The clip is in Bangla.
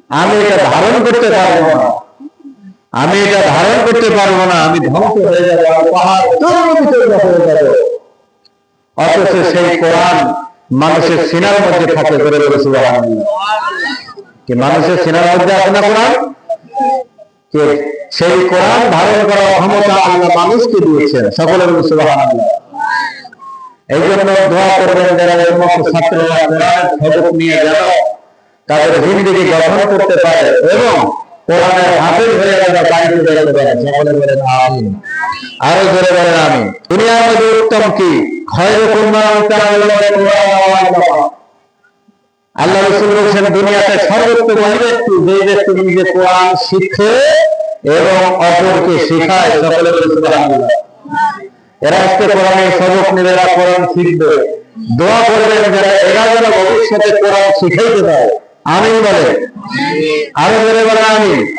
আমি এটা ধারণ করতে পারবো না, আমি এটা ধারণ করতে পারবো না, আমি ধ্বংস হয়ে যাবো, পাহাড় হয়ে যাবে। অথচ সেই কোরআন মানুষের সিনার মধ্যে থাকে করে বলে সুবহানাল্লাহ। কি মানুষের সিনার মধ্যে আছে না কোরআন? কে সেই কোরআন ধারণ করার ক্ষমতা আল্লাহ মানুষকে দিয়েছেন। সকলে বলে সুবহানাল্লাহ। এই জন্য দোয়া করবেন যারা এই সমস্ত ছাত্ররা কোরআনের সবক নিয়ে যেন তাদের জিন্দেগি গঠন করতে পারে এবং কোরআনের হাফেজ হয়ে যারা বাড়িতে বেরোতে পারে। সকলে বলেন আমিন। আরো জোরে বলেন আমিন। দুনিয়ার মধ্যে উত্তম কি? খয়রুকুম মান তাআল্লামা আল-কোরআন। আল্লাহ রাসূল বলেছেন দুনিয়াতে সর্বোত্তম ওই ব্যক্তি যে ব্যক্তি নিজে কোরআন শিখে এবং অপরকে শেখায়। সকলে বলেন সুবহানাল্লাহ। এরা আজকে কোরআনের সবক নেবে, এরা কোরআন শিখবে। দোয়া করবেন যারা এরা যেন ভবিষ্যতে কোরআন শিখাইতে পারে। আমিন বলে। আরো জোরে বলেন আমিন।